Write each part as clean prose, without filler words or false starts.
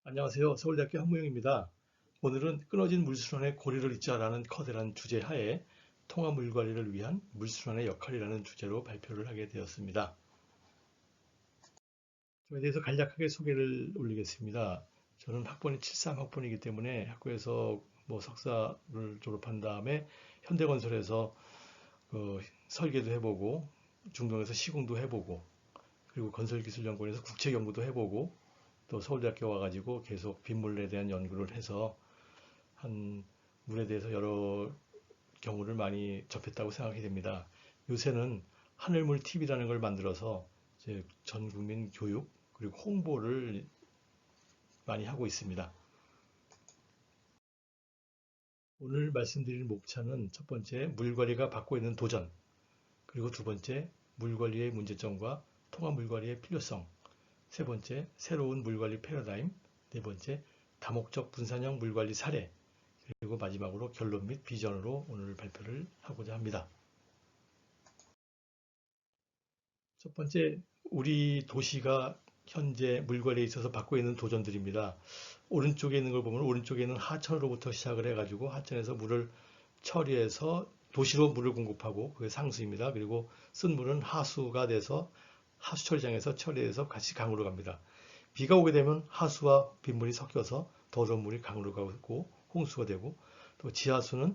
안녕하세요. 서울대학교 한무영입니다. 오늘은 끊어진 물순환의 고리를 잇자라는 커다란 주제 하에 통화 물 관리를 위한 물순환의 역할이라는 주제로 발표를 하게 되었습니다. 저에 대해서 간략하게 소개를 올리겠습니다. 저는 학번이 73학번이기 때문에 학교에서 석사를 졸업한 다음에 현대건설에서 설계도 해보고 중동에서 시공도 해보고 그리고 건설기술연구원에서 국책연구도 해보고 또 서울대학교 와가지고 계속 빗물에 대한 연구를 해서 한 물에 대해서 여러 경우를 많이 접했다고 생각이 됩니다. 요새는 하늘물 TV라는 걸 만들어서 이제 전 국민 교육 그리고 홍보를 많이 하고 있습니다. 오늘 말씀드릴 목차는 첫 번째, 물관리가 받고 있는 도전, 그리고 두 번째, 물관리의 문제점과 통합 물관리의 필요성, 세 번째, 새로운 물관리 패러다임, 네 번째, 다목적 분산형 물관리 사례, 그리고 마지막으로 결론 및 비전으로 오늘 발표를 하고자 합니다. 첫 번째, 우리 도시가 현재 물관리에 있어서 받고 있는 도전들입니다. 오른쪽에 있는 걸 보면 오른쪽에는 하천으로부터 시작을 해가지고 하천에서 물을 처리해서 도시로 물을 공급하고 그게 상수입니다. 그리고 쓴 물은 하수가 돼서 하수 처리장에서 처리해서 같이 강으로 갑니다. 비가 오게 되면 하수와 빗물이 섞여서 더러운 물이 강으로 가고 홍수가 되고 또 지하수가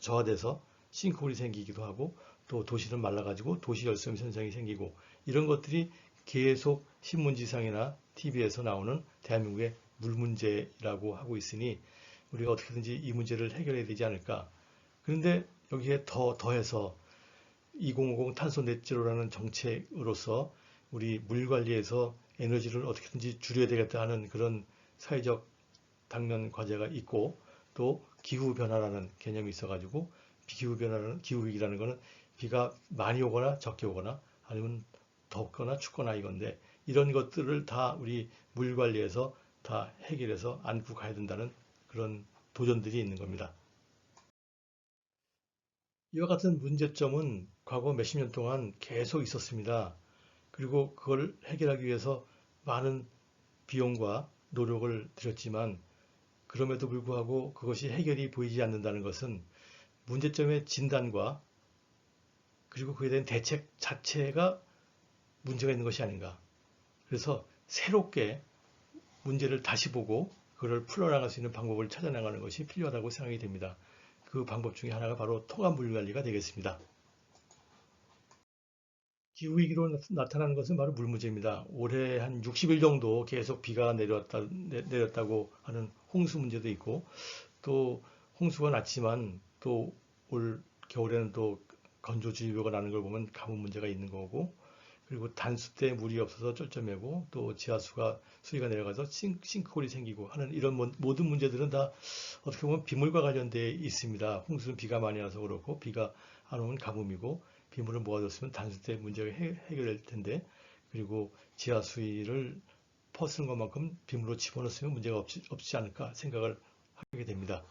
저하돼서 싱크홀이 생기기도 하고 또 도시는 말라가지고 도시 열섬 현상이 생기고 이런 것들이 계속 신문지상이나 TV에서 나오는 대한민국의 물 문제라고 하고 있으니 우리가 어떻게든지 이 문제를 해결해야 되지 않을까. 그런데 여기에 더해서 2050 탄소 넷제로라는 정책으로서 우리 물 관리에서 에너지를 어떻게든지 줄여야 되겠다 하는 그런 사회적 당면 과제가 있고 또 기후 변화라는 개념이 있어가지고 기후위기라는 거는 비가 많이 오거나 적게 오거나 아니면 덥거나 춥거나 이건데 이런 것들을 다 우리 물 관리에서 다 해결해서 안고 가야 된다는 그런 도전들이 있는 겁니다. 이와 같은 문제점은 과거 몇십 년 동안 계속 있었습니다. 그리고 그걸 해결하기 위해서 많은 비용과 노력을 들였지만 그럼에도 불구하고 그것이 해결이 보이지 않는다는 것은 문제점의 진단과 그리고 그에 대한 대책 자체가 문제가 있는 것이 아닌가. 그래서 새롭게 문제를 다시 보고 그걸 풀어나갈 수 있는 방법을 찾아나가는 것이 필요하다고 생각이 됩니다. 그 방법 중에 하나가 바로 통합물관리가 되겠습니다. 기후위기로 나타나는 것은 바로 물 문제입니다. 올해 한 60일 정도 계속 비가 내렸다고 하는 홍수 문제도 있고 또 홍수가 났지만 또 올 겨울에는 또 건조주의보가 나는 걸 보면 가뭄 문제가 있는 거고 그리고 단수 때 물이 없어서 쩔쩔매고 또 지하수가 수위가 내려가서 싱크홀이 생기고 하는 이런 모든 문제들은 다 어떻게 보면 빗물과 관련되어 있습니다. 홍수는 비가 많이 와서 그렇고 비가 안 오면 가뭄이고 빗물을 모아뒀으면 단수 때 문제가 해결될 텐데 그리고 지하 수위를 퍼쓰는 것만큼 빗물로 집어넣었으면 문제가 없지 않을까 생각을 하게 됩니다.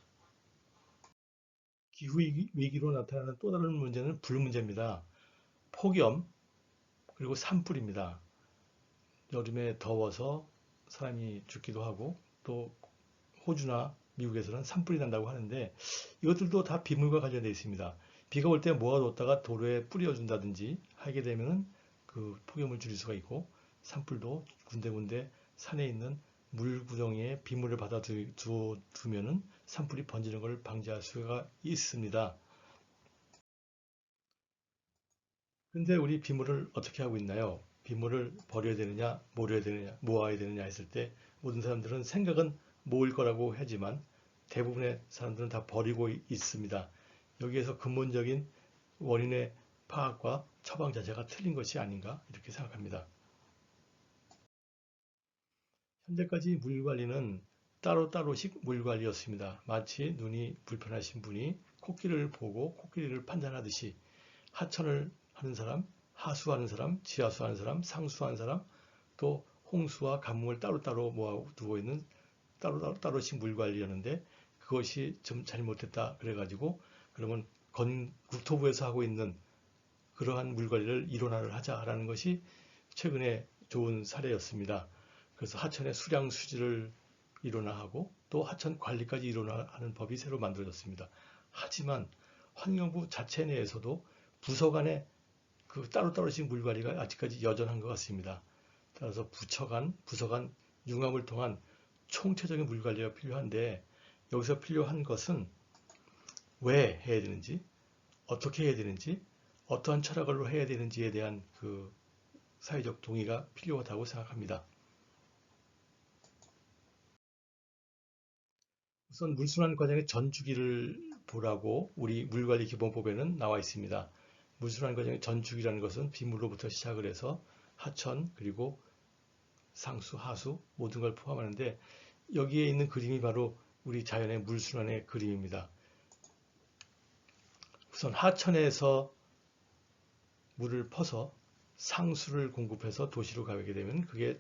기후위기로 나타나는 또 다른 문제는 불 문제입니다. 폭염 그리고 산불입니다. 여름에 더워서 사람이 죽기도 하고 또 호주나 미국에서는 산불이 난다고 하는데 이것들도 다 빗물과 관련되어 있습니다. 비가 올 때 모아뒀다가 도로에 뿌려준다든지 하게 되면 그 폭염을 줄일 수가 있고 산불도 군데군데 산에 있는 물 구덩이에 빗물을 받아 두면은 산불이 번지는 것을 방지할 수가 있습니다. 근데 우리 빗물을 어떻게 하고 있나요? 빗물을 버려야 되느냐, 모아야 되느냐 했을 때 모든 사람들은 생각은 모을 거라고 하지만 대부분의 사람들은 다 버리고 있습니다. 여기에서 근본적인 원인의 파악과 처방 자체가 틀린 것이 아닌가 이렇게 생각합니다. 현재까지 물 관리는 따로따로씩 물 관리였습니다. 마치 눈이 불편하신 분이 코끼리를 보고 코끼리를 판단하듯이 하천을 하는 사람, 하수하는 사람, 지하수하는 사람, 상수하는 사람, 또 홍수와 가뭄을 따로따로 모아두고 있는 따로따로씩 물 관리하는데 그것이 좀 잘못됐다 그래가지고 그러면 국토부에서 하고 있는 그러한 물 관리를 일원화를 하자라는 것이 최근에 좋은 사례였습니다. 그래서 하천의 수량 수지를 일원화하고 또 하천 관리까지 일원화하는 법이 새로 만들어졌습니다. 하지만 환경부 자체 내에서도 부서 간의 그 따로따로씩 물 관리가 아직까지 여전한 것 같습니다. 따라서 부서 간 융합을 통한 총체적인 물 관리가 필요한데 여기서 필요한 것은 왜 해야 되는지, 어떻게 해야 되는지, 어떠한 철학으로 해야 되는지에 대한 그 사회적 동의가 필요하다고 생각합니다. 우선 물순환 과정의 전 주기를 보라고 우리 물관리기본법에는 나와 있습니다. 물순환 과정의 전 주기라는 것은 빗물로부터 시작을 해서 하천 그리고 상수, 하수 모든 걸 포함하는데 여기에 있는 그림이 바로 우리 자연의 물순환의 그림입니다. 우선 하천에서 물을 퍼서 상수를 공급해서 도시로 가게 되면 그게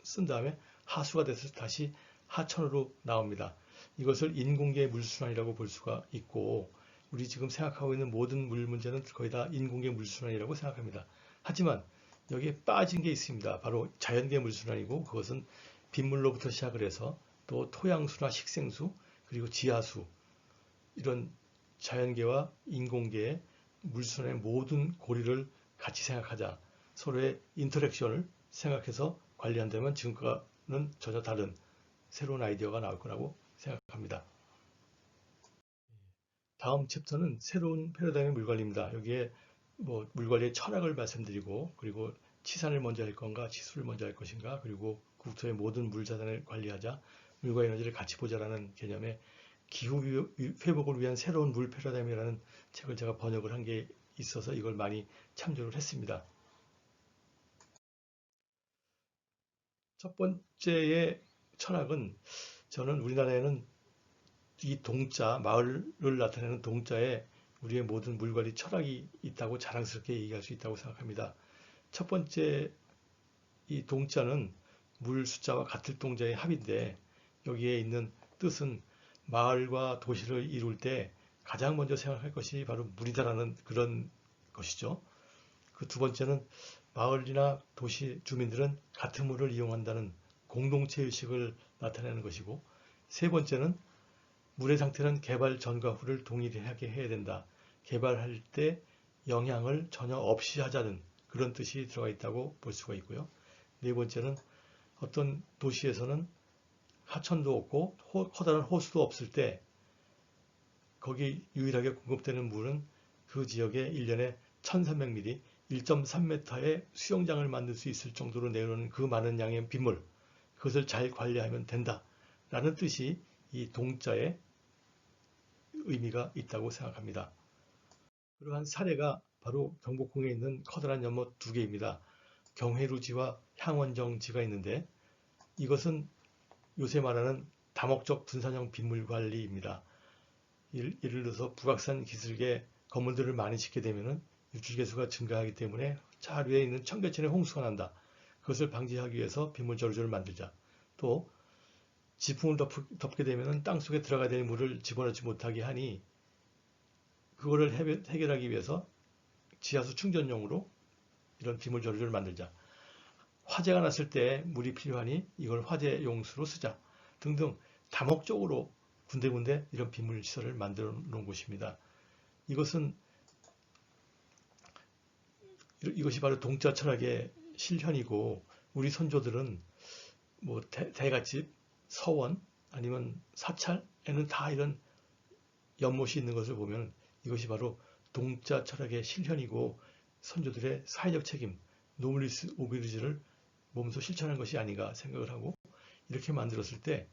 쓴 다음에 하수가 돼서 다시 하천으로 나옵니다. 이것을 인공계 물순환이라고 볼 수가 있고 우리 지금 생각하고 있는 모든 물 문제는 거의 다 인공계 물순환이라고 생각합니다. 하지만 여기에 빠진 게 있습니다. 바로 자연계 물순환이고 그것은 빗물로부터 시작을 해서 또 토양수나 식생수 그리고 지하수 이런 자연계와 인공계의 물순환의 모든 고리를 같이 생각하자. 서로의 인터랙션을 생각해서 관리한다면 지금과는 전혀 다른 새로운 아이디어가 나올 거라고 생각합니다. 다음 챕터는 새로운 패러다임의 물관리입니다. 여기에 뭐 물관리의 철학을 말씀드리고 그리고 치산을 먼저 할 건가 치수를 먼저 할 것인가 그리고 국토의 모든 물자산을 관리하자 물과 에너지를 같이 보자라는 개념의 기후 회복을 위한 새로운 물 패러다임이라는 책을 제가 번역을 한 게 있어서 이걸 많이 참조를 했습니다. 첫 번째의 철학은 저는 우리나라에는 이 동자, 마을을 나타내는 동자에 우리의 모든 물관리 철학이 있다고 자랑스럽게 얘기할 수 있다고 생각합니다. 첫 번째 이 동자는 물 숫자와 같을 동자의 합인데 여기에 있는 뜻은 마을과 도시를 이룰 때 가장 먼저 생각할 것이 바로 물이다라는 그런 것이죠. 그 두 번째는 마을이나 도시 주민들은 같은 물을 이용한다는 공동체 의식을 나타내는 것이고 세 번째는 물의 상태는 개발 전과 후를 동일하게 해야 된다. 개발할 때 영향을 전혀 없이 하자는 그런 뜻이 들어가 있다고 볼 수가 있고요. 네 번째는 어떤 도시에서는 하천도 없고 커다란 호수도 없을 때 거기 유일하게 공급되는 물은 그 지역에 1년에 1300ml, 1.3m의 수영장을 만들 수 있을 정도로 내려오는 그 많은 양의 빗물, 그것을 잘 관리하면 된다. 라는 뜻이 이 동자의 의미가 있다고 생각합니다. 그러한 사례가 바로 경복궁에 있는 커다란 연못 두 개입니다. 경회루지와 향원정지가 있는데 이것은 요새 말하는 다목적 분산형 빗물 관리입니다. 예를 들어서 북악산 기슭에 건물들을 많이 짓게 되면 유출개수가 증가하기 때문에 하류에 있는 청계천에 홍수가 난다. 그것을 방지하기 위해서 빗물 저류조를 만들자. 또 지붕을 덮게 되면 땅속에 들어가야 되는 물을 집어넣지 못하게 하니 그거를 해결하기 위해서 지하수 충전용으로 이런 빗물 저류조를 만들자. 화재가 났을 때 물이 필요하니 이걸 화재 용수로 쓰자. 등등 다목적으로 군데군데 이런 빗물 시설을 만들어 놓은 곳입니다. 이것이 바로 동자 철학의 실현이고 우리 선조들은 뭐 대갓집, 서원 아니면 사찰에는 다 이런 연못이 있는 것을 보면 이것이 바로 동자 철학의 실현이고 선조들의 사회적 책임, 노블리스 오비르지를 몸소 실천한 것이 아닌가 생각을 하고 이렇게 만들었을 때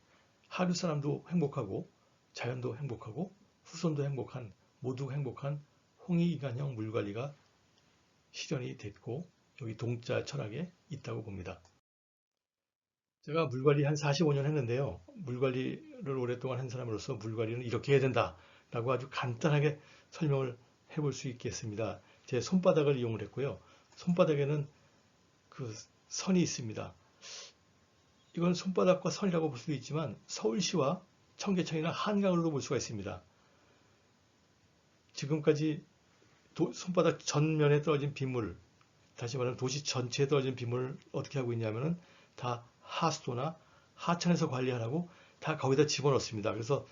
하류 사람도 행복하고 자연도 행복하고 후손도 행복한 모두 행복한 홍익인간형 물관리가 실현이 됐고 여기 동자 철학에 있다고 봅니다. 제가 물관리 한 45년 했는데요. 물관리를 오랫동안 한 사람으로서 물관리는 이렇게 해야 된다라고 아주 간단하게 설명을 해볼 수 있겠습니다. 제 손바닥을 이용을 했고요. 손바닥에는 그 선이 있습니다. 이건 손바닥과 선이라고 볼 수도 있지만 서울시와 청계천이나 한강으로도 볼 수가 있습니다. 지금까지 손바닥 전면에 떨어진 빗물, 다시 말하면 도시 전체에 떨어진 빗물을 어떻게 하고 있냐면은 다 하수도나 하천에서 관리하라고 다 거기다 집어넣습니다. 그래서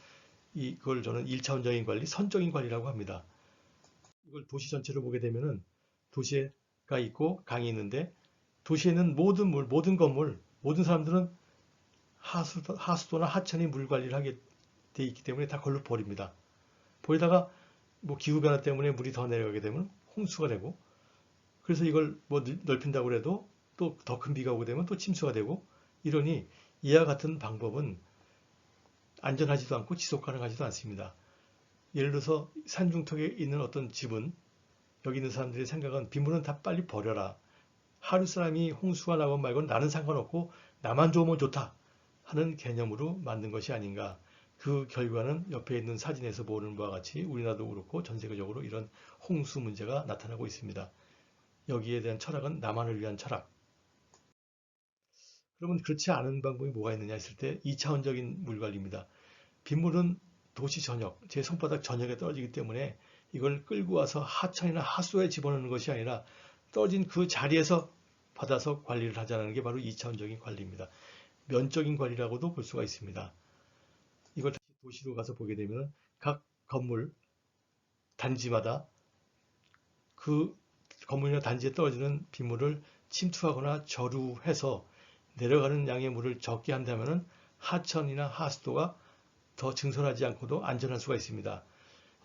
이걸 저는 1차원적인 관리, 선적인 관리라고 합니다. 이걸 도시 전체로 보게 되면은 도시가 있고 강이 있는데 도시에는 모든 건물, 모든 사람들은 하수도나 하천이 물 관리를 하게 돼 있기 때문에 다 걸로 버립니다. 버리다가 뭐 기후변화 때문에 물이 더 내려가게 되면 홍수가 되고 그래서 이걸 뭐 넓힌다고 해도 또 더 큰 비가 오게 되면 또 침수가 되고 이러니 이와 같은 방법은 안전하지도 않고 지속 가능하지도 않습니다. 예를 들어서 산중턱에 있는 어떤 집은 여기 있는 사람들의 생각은 빗물은 다 빨리 버려라. 하루 사람이 홍수가 나건 말건 나는 상관없고 나만 좋으면 좋다 하는 개념으로 만든 것이 아닌가. 그 결과는 옆에 있는 사진에서 보는 바와 같이 우리나라도 그렇고 전 세계적으로 이런 홍수 문제가 나타나고 있습니다. 여기에 대한 철학은 나만을 위한 철학. 그러면 그렇지 않은 방법이 뭐가 있느냐 했을 때 2차원적인 물 관리입니다. 빗물은 도시 전역, 제 손바닥 전역에 떨어지기 때문에 이걸 끌고 와서 하천이나 하수에 집어넣는 것이 아니라 떨어진 그 자리에서 받아서 관리를 하자는 게 바로 2차원적인 관리입니다. 면적인 관리라고도 볼 수가 있습니다. 이걸 다시 도시로 가서 보게 되면 각 건물, 단지마다 그 건물이나 단지에 떨어지는 빗물을 침투하거나 저류해서 내려가는 양의 물을 적게 한다면 하천이나 하수도가 더 증설하지 않고도 안전할 수가 있습니다.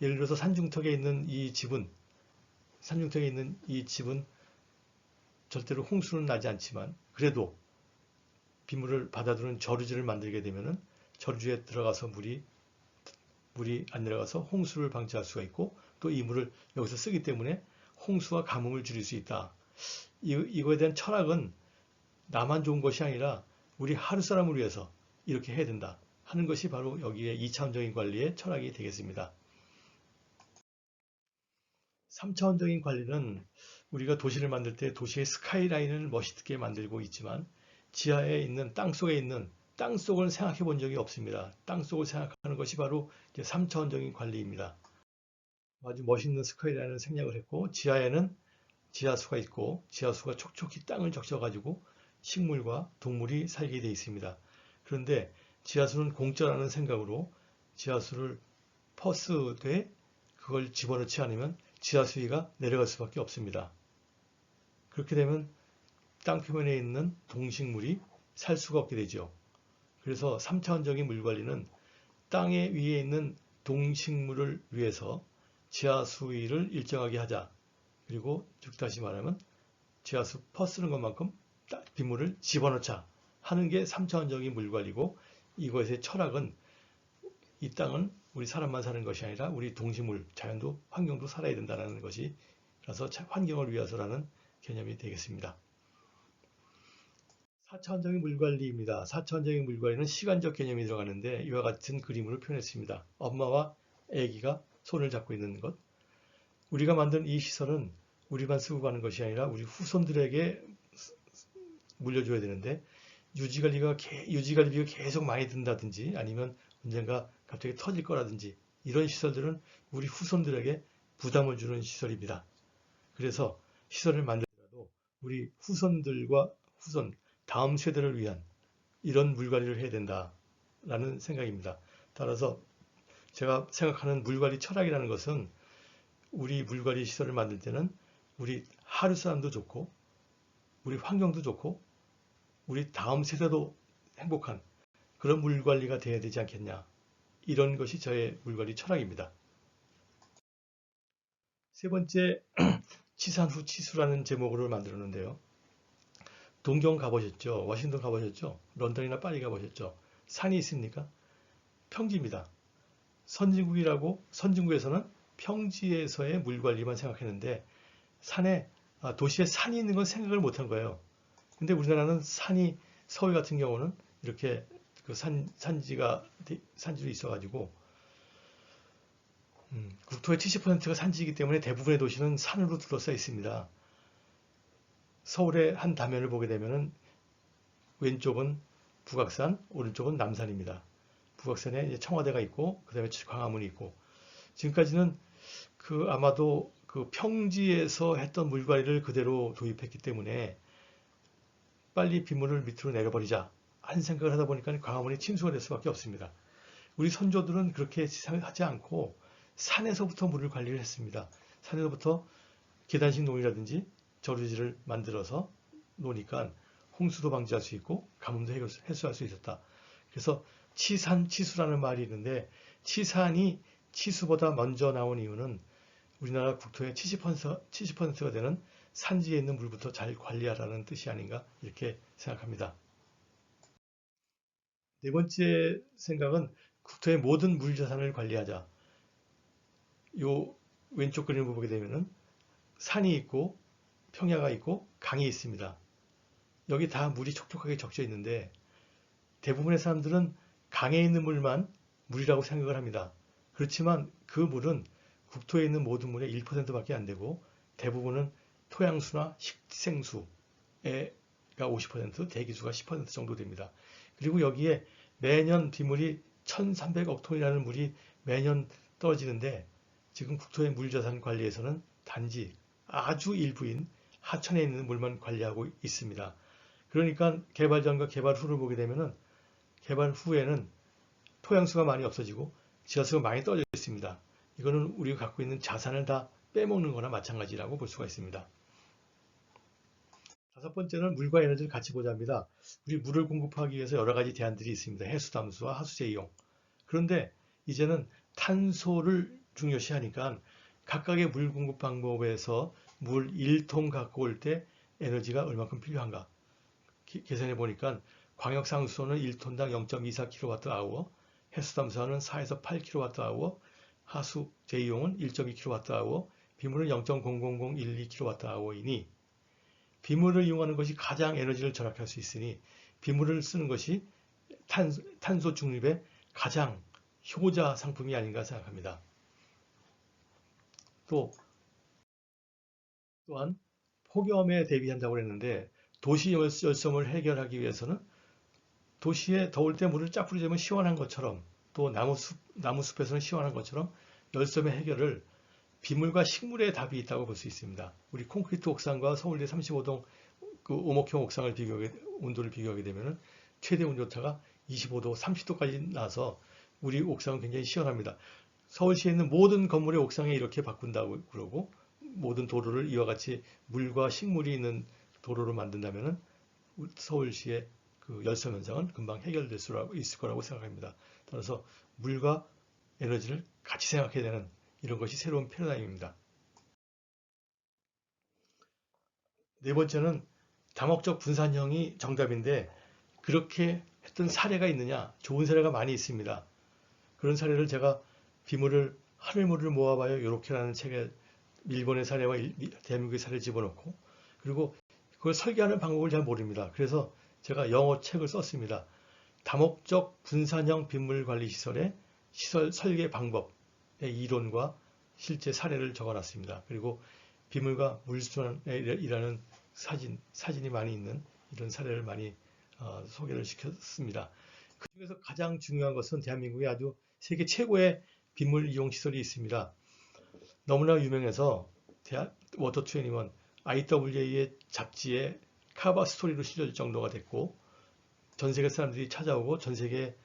예를 들어서 산중턱에 있는 이 집은 절대로 홍수는 나지 않지만 그래도 빗물을 받아두는 저류지를 만들게 되면 저류지에 들어가서 물이 안 내려가서 홍수를 방지할 수가 있고 또 이 물을 여기서 쓰기 때문에 홍수와 가뭄을 줄일 수 있다. 이거에 대한 철학은 나만 좋은 것이 아니라 우리 하루 사람을 위해서 이렇게 해야 된다 하는 것이 바로 여기에 2차원적인 관리의 철학이 되겠습니다. 3차원적인 관리는 우리가 도시를 만들 때 도시의 스카이라인을 멋있게 만들고 있지만 지하에 있는 땅속에 있는 땅속을 생각해 본 적이 없습니다. 땅속을 생각하는 것이 바로 3차원적인 관리입니다. 아주 멋있는 스카이라인을 생략을 했고 지하에는 지하수가 있고 지하수가 촉촉히 땅을 적셔가지고 식물과 동물이 살게 되어 있습니다. 그런데 지하수는 공짜라는 생각으로 지하수를 퍼스돼 그걸 집어넣지 않으면 지하수위가 내려갈 수밖에 없습니다. 그렇게 되면 땅 표면에 있는 동식물이 살 수가 없게 되죠. 그래서 3차원적인 물관리는 땅 위에 있는 동식물을 위해서 지하수위를 일정하게 하자. 그리고 즉 다시 말하면 지하수 퍼쓰는 것만큼 빗물을 집어넣자 하는 게 3차원적인 물관리고 이것의 철학은 이 땅은 우리 사람만 사는 것이 아니라 우리 동식물, 자연도 환경도 살아야 된다는 것이라서 환경을 위해서라는 개념이 되겠습니다. 4차원적인 물관리입니다. 4차원적인 물관리는 시간적 개념이 들어가는데 이와 같은 그림으로 표현했습니다. 엄마와 아기가 손을 잡고 있는 것. 우리가 만든 이 시설은 우리만 쓰고 가는 것이 아니라 우리 후손들에게 물려줘야 되는데 유지관리비가 계속 많이 든다든지 아니면 언젠가 갑자기 터질 거라든지 이런 시설들은 우리 후손들에게 부담을 주는 시설입니다. 그래서 시설을 만들더라도 우리 후손들과 다음 세대를 위한 이런 물관리를 해야 된다라는 생각입니다. 따라서 제가 생각하는 물관리 철학이라는 것은 우리 물관리 시설을 만들 때는 우리 하루 사람도 좋고 우리 환경도 좋고 우리 다음 세대도 행복한 그런 물관리가 돼야 되지 않겠냐. 이런 것이 저의 물관리 철학입니다. 세 번째, 치산 후 치수라는 제목으로 만들었는데요. 동경 가보셨죠? 워싱턴 가보셨죠? 런던이나 파리 가보셨죠? 산이 있습니까? 평지입니다. 선진국에서는 평지에서의 물관리만 생각했는데 도시에 산이 있는 건 생각을 못한 거예요. 근데 우리나라는 서울 같은 경우는 이렇게 그 산지로 있어가지고 국토의 70%가 산지이기 때문에 대부분의 도시는 산으로 둘러싸여 있습니다. 서울의 한 단면을 보게 되면은 왼쪽은 북악산, 오른쪽은 남산입니다. 북악산에 이제 청와대가 있고 그다음에 광화문이 있고 지금까지는 아마도 그 평지에서 했던 물관리를 그대로 도입했기 때문에 빨리 빗물을 밑으로 내려버리자 한 생각을 하다 보니까 광화문이 침수가 될 수밖에 없습니다. 우리 선조들은 그렇게 하지 않고 산에서부터 물을 관리를 했습니다. 산에서부터 계단식 논이라든지 저류지를 만들어서 놓으니까 홍수도 방지할 수 있고 가뭄도 해소할 수 있었다. 그래서 치산, 치수라는 말이 있는데 치산이 치수보다 먼저 나온 이유는 우리나라 국토의 70%가 되는 산지에 있는 물부터 잘 관리하라는 뜻이 아닌가 이렇게 생각합니다. 네 번째 생각은 국토의 모든 물 자산을 관리하자. 요 왼쪽 그림을 보게 되면은 산이 있고 평야가 있고 강이 있습니다. 여기 다 물이 촉촉하게 적셔 있는데 대부분의 사람들은 강에 있는 물만 물이라고 생각을 합니다. 그렇지만 그 물은 국토에 있는 모든 물의 1%밖에 안 되고 대부분은 토양수나 식생수가 50%, 대기수가 10% 정도 됩니다. 그리고 여기에 매년 빗물이 1300억 톤이라는 물이 매년 떨어지는데 지금 국토의 물자산 관리에서는 단지 아주 일부인 하천에 있는 물만 관리하고 있습니다. 그러니까 개발 전과 개발 후를 보게 되면은 개발 후에는 토양수가 많이 없어지고 지하수가 많이 떨어져 있습니다. 이거는 우리가 갖고 있는 자산을 다 빼먹는 거나 마찬가지라고 볼 수가 있습니다. 다섯 번째는 물과 에너지를 같이 보자 합니다. 우리 물을 공급하기 위해서 여러 가지 대안들이 있습니다. 해수 담수와 하수제 이용. 그런데 이제는 탄소를 중요시하니까 각각의 물 공급 방법에서 물 1톤 갖고 올 때 에너지가 얼마큼 필요한가 계산해 보니까 광역상수소는 1톤당 0.24kWh, 해수담수화는 4에서 8kWh, 하수 제2용은 1.2kWh, 비물은 0.00012kWh이니 비물을 이용하는 것이 가장 에너지를 절약할 수 있으니 비물을 쓰는 것이 탄소 중립의 가장 효자 상품이 아닌가 생각합니다. 또한 폭염에 대비한다고 했는데 도시 열섬을 해결하기 위해서는 도시에 더울 때 물을 쫙 뿌리자면 시원한 것처럼 또 나무숲에서는 시원한 것처럼 열섬의 해결을 비물과 식물의 답이 있다고 볼 수 있습니다. 우리 콘크리트 옥상과 서울대 35동 그 오목형 옥상을 온도를 비교하게 되면 최대 온도차가 25도, 30도까지 나서 우리 옥상은 굉장히 시원합니다. 서울시에 있는 모든 건물의 옥상에 이렇게 바꾼다고 그러고 모든 도로를 이와 같이 물과 식물이 있는 도로로 만든다면 서울시의 그 열섬 현상은 금방 해결될 수 있을 거라고 생각합니다. 따라서 물과 에너지를 같이 생각해야 되는 이런 것이 새로운 패러다임입니다. 네 번째는 다목적 분산형이 정답인데 그렇게 했던 사례가 있느냐? 좋은 사례가 많이 있습니다. 그런 사례를 제가 비물을 하늘물을 모아봐요. 이렇게라는 책에 일본의 사례와 대한민국의 사례를 집어넣고 그리고 그걸 설계하는 방법을 잘 모릅니다. 그래서 제가 영어 책을 썼습니다. 다목적 분산형 빗물 관리 시설의 시설 설계 방법의 이론과 실제 사례를 적어놨습니다. 그리고 빗물과 물순환이라는 사진이 많이 있는 이런 사례를 많이 소개를 시켰습니다. 그 중에서 가장 중요한 것은 대한민국에 아주 세계 최고의 빗물 이용 시설이 있습니다. 너무나 유명해서 워터21 IWA의 잡지에 카바 스토리로 실려질 정도가 됐고 전 세계 사람들이 찾아오고 전 세계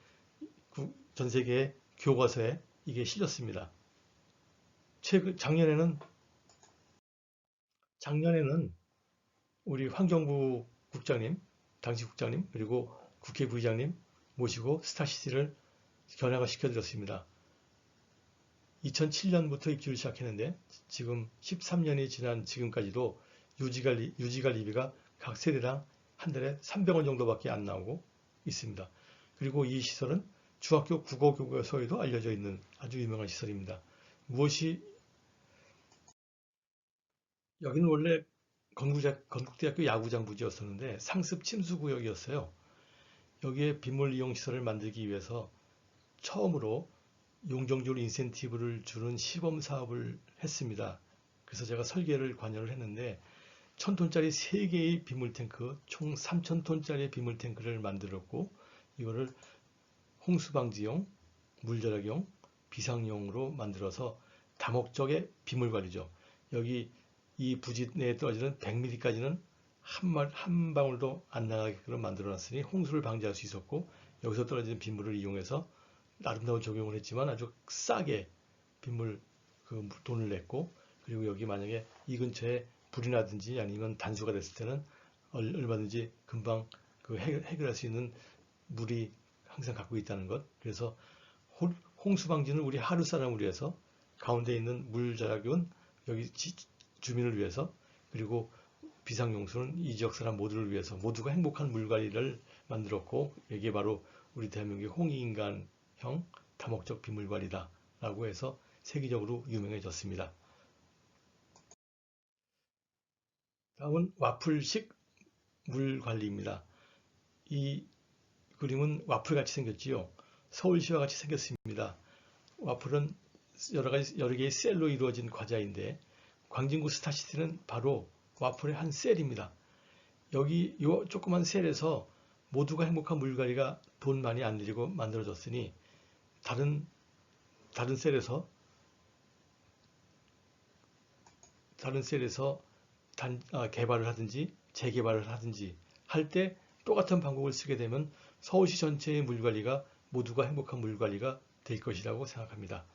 교과서에 이게 실렸습니다. 작년에는 우리 환경부 국장님, 당시 국장님 그리고 국회 부의장님 모시고 스타시티를 견학을 시켜드렸습니다. 2007년부터 입주를 시작했는데 지금 13년이 지난 지금까지도 유지관리비가 각 세대당 한 달에 300원 정도밖에 안 나오고 있습니다. 그리고 이 시설은 중학교 국어교과서에도 알려져 있는 아주 유명한 시설입니다. 여기는 원래 건국대학교 야구장 부지였었는데 상습 침수구역이었어요. 여기에 빗물 이용 시설을 만들기 위해서 처음으로 용적률 인센티브를 주는 시범 사업을 했습니다. 그래서 제가 설계를 관여를 했는데 1000톤짜리 3개의 빗물 탱크, 총 3000톤짜리 빗물 탱크를 만들었고 이거를 홍수 방지용, 물 절약용, 비상용으로 만들어서 다목적의 빗물 관리죠. 여기 이 부지 내에 떨어지는 100mm까지는 한 방울도 안 나가게끔 만들어 놨으니 홍수를 방지할 수 있었고, 여기서 떨어지는 빗물을 이용해서 아름다운 적용을 했지만 아주 싸게 빗물 돈을 냈고, 그리고 여기 만약에 이 근처에 불이 나든지 아니면 단수가 됐을 때는 얼마든지 금방 해결할 수 있는 물이 항상 갖고 있다는 것. 그래서 홍수 방지는 우리 하루 사람을 위해서, 가운데 있는 물 절약은 여기 주민을 위해서, 그리고 비상용수는 이 지역 사람 모두를 위해서, 모두가 행복한 물관리를 만들었고, 이게 바로 우리 대한민국의 홍익인간형 다목적 빗물관리다 라고 해서 세계적으로 유명해졌습니다. 다음은 와플식 물관리입니다. 이 그림은 와플같이 생겼지요. 서울시와 같이 생겼습니다. 와플은 여러 개의 셀로 이루어진 과자인데, 광진구 스타시티는 바로 와플의 한 셀입니다. 여기 이 조그만 셀에서 모두가 행복한 물갈이가 돈 많이 안 들이고 만들어졌으니, 다른 셀에서 개발을 하든지 재개발을 하든지 할 때 똑같은 방법을 쓰게 되면 서울시 전체의 물관리가 모두가 행복한 물관리가 될 것이라고 생각합니다.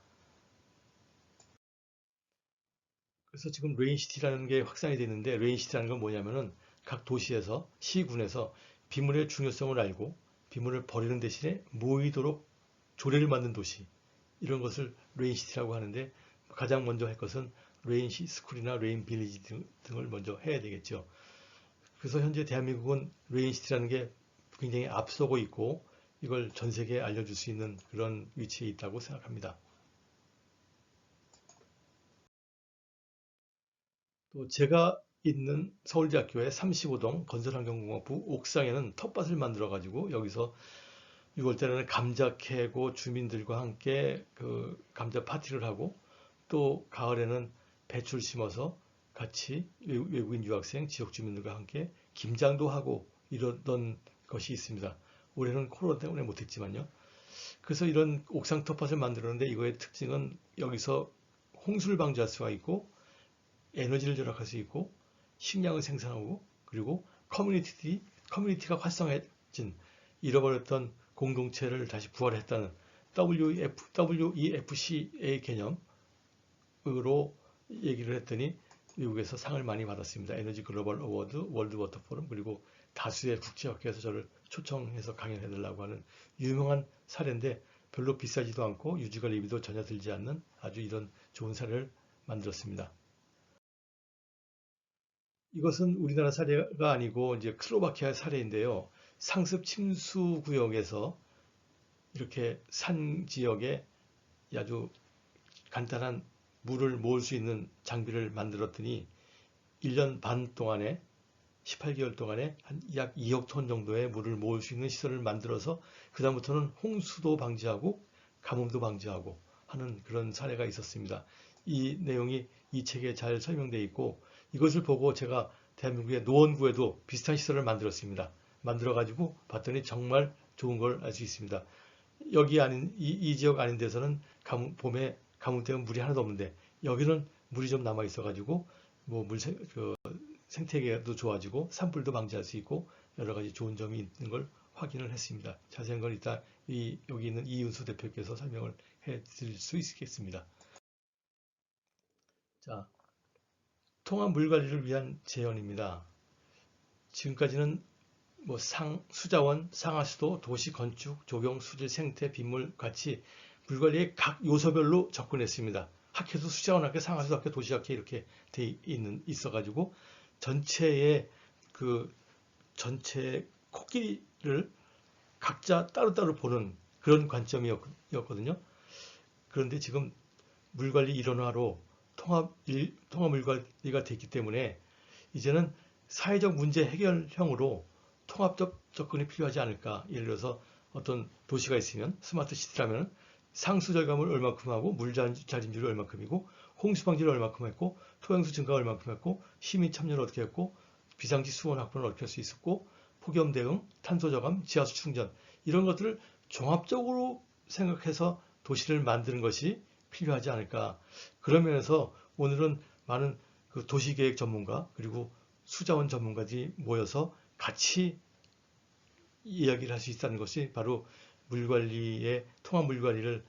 그래서 지금 레인시티라는 게 확산이 되는데, 레인시티라는 건 뭐냐면은 각 도시에서, 시군에서 빗물의 중요성을 알고 빗물을 버리는 대신에 모이도록 조례를 만든 도시, 이런 것을 레인시티라고 하는데, 가장 먼저 할 것은 레인시 스쿨이나 레인 빌리지 등을 먼저 해야 되겠죠. 그래서 현재 대한민국은 레인시티라는 게 굉장히 앞서고 있고, 이걸 전 세계에 알려줄 수 있는 그런 위치에 있다고 생각합니다. 또 제가 있는 서울대학교의 35동 건설환경공학부 옥상에는 텃밭을 만들어 가지고, 여기서 6월 달에는 감자 캐고 주민들과 함께 감자 파티를 하고, 또 가을에는 배추를 심어서 같이 외국인 유학생 지역 주민들과 함께 김장도 하고 이러던 것이 있습니다. 올해는 코로나 때문에 못했지만요. 그래서 이런 옥상 텃밭을 만들었는데, 이거의 특징은 여기서 홍수를 방지할 수가 있고, 에너지를 절약할 수 있고, 식량을 생산하고, 그리고 커뮤니티가 활성화해진, 잃어버렸던 공동체를 다시 부활했다는 WEFC의 개념으로 얘기를 했더니 미국에서 상을 많이 받았습니다. 에너지 글로벌 어워드, 월드 워터 포럼, 그리고 다수의 국제학회에서 저를 초청해서 강연해달라고 하는 유명한 사례인데, 별로 비싸지도 않고 유지관리비도 전혀 들지 않는 아주 이런 좋은 사례를 만들었습니다. 이것은 우리나라 사례가 아니고 이제 슬로바키아 사례인데요. 상습 침수 구역에서 이렇게 산 지역에 아주 간단한 물을 모을 수 있는 장비를 만들었더니 1년 반 동안에, 18개월 동안에 한 약 2억 톤 정도의 물을 모을 수 있는 시설을 만들어서 그다음부터는 홍수도 방지하고 가뭄도 방지하고 하는 그런 사례가 있었습니다. 이 내용이 이 책에 잘 설명되어 있고, 이것을 보고 제가 대한민국의 노원구에도 비슷한 시설을 만들었습니다. 만들어 가지고 봤더니 정말 좋은 걸 알 수 있습니다. 여기 아닌 이 지역 아닌 데서는 봄에 가뭄 때문에 물이 하나도 없는데, 여기는 물이 좀 남아 있어 가지고 뭐 생태계도 좋아지고 산불도 방지할 수 있고 여러 가지 좋은 점이 있는 걸 확인을 했습니다. 자세한 건 이따 여기 있는 이윤수 대표께서 설명을 해 드릴 수 있겠습니다. 자, 통합 물 관리를 위한 제언입니다. 지금까지는 뭐 수자원, 상하수도, 도시 건축, 조경, 수질, 생태, 빗물 같이 물 관리의 각 요소별로 접근했습니다. 학회도 수자원학회, 상하수도학회, 도시학회 이렇게 있어가지고 전체의 전체 코끼리를 각자 따로따로 보는 그런 관점이었거든요. 그런데 지금 물관리 일원화로 통합 물관리가 됐기 때문에 이제는 사회적 문제 해결형으로 통합적 접근이 필요하지 않을까. 예를 들어서 어떤 도시가 있으면 스마트 시티라면 상수 절감을 얼마큼 하고 물 자rim률이 얼마큼이고 홍수 방지를 얼마큼 했고 토양수 증가 얼마큼 했고 시민 참여를 어떻게 했고 비상시 수원 확보는 어떻게 할 수 있었고 폭염 대응, 탄소 저감, 지하수 충전 이런 것들을 종합적으로 생각해서 도시를 만드는 것이 필요하지 않을까. 그런 면에서 오늘은 많은 도시계획 전문가 그리고 수자원 전문가들이 모여서 같이 이야기를 할 수 있다는 것이 바로 물관리의 통합 물관리를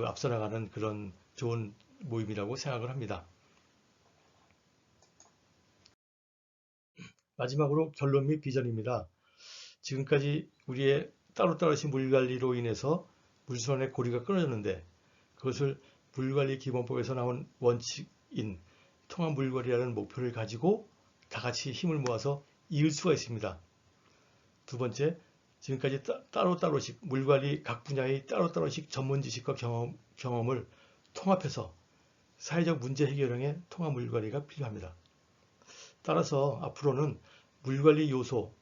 앞서 나가는 그런 좋은 모임이라고 생각을 합니다. 마지막으로 결론 및 비전입니다. 지금까지 우리의 따로따로신 물관리로 인해서 물순환의 고리가 끊어졌는데 그것을 물관리 기본법에서 나온 원칙인 통합 물관리라는 목표를 가지고 다 같이 힘을 모아서 이을 수가 있습니다. 두 번째, 지금까지 따로따로씩 물관리 각 분야의 따로따로씩 전문 지식과 경험을 통합해서 사회적 문제 해결형의 통합 물관리가 필요합니다. 따라서 앞으로는 물관리 요소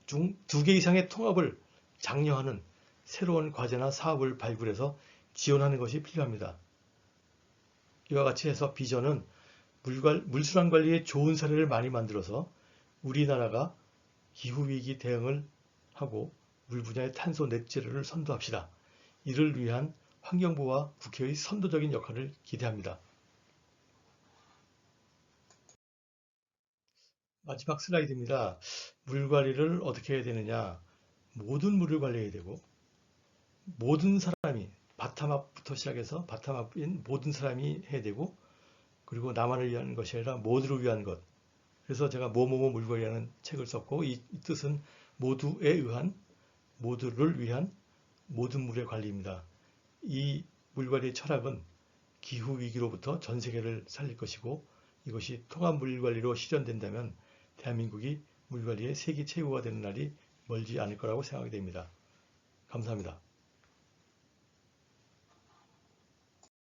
중 2개 이상의 통합을 장려하는 새로운 과제나 사업을 발굴해서 지원하는 것이 필요합니다. 이와 같이 해서 비전은 물순환 관리의 좋은 사례를 많이 만들어서 우리나라가 기후위기 대응을 하고 물 분야의 탄소 넷제로를 선도합시다. 이를 위한 환경부와 국회의 선도적인 역할을 기대합니다. 마지막 슬라이드입니다. 물 관리를 어떻게 해야 되느냐. 모든 물을 관리해야 되고 모든 사람이 바텀업부터 시작해서 바텀업인 모든 사람이 해야 되고 그리고 나만을 위한 것이 아니라 모두를 위한 것. 그래서 제가 뭐뭐뭐 물관리라는 책을 썼고 이 뜻은 모두에 의한 모두를 위한 모든 물의 관리입니다. 이 물관리의 철학은 기후위기로부터 전 세계를 살릴 것이고 이것이 통합 물관리로 실현된다면 대한민국이 물관리의 세계 최고가 되는 날이 멀지 않을 거라고 생각이 됩니다. 감사합니다.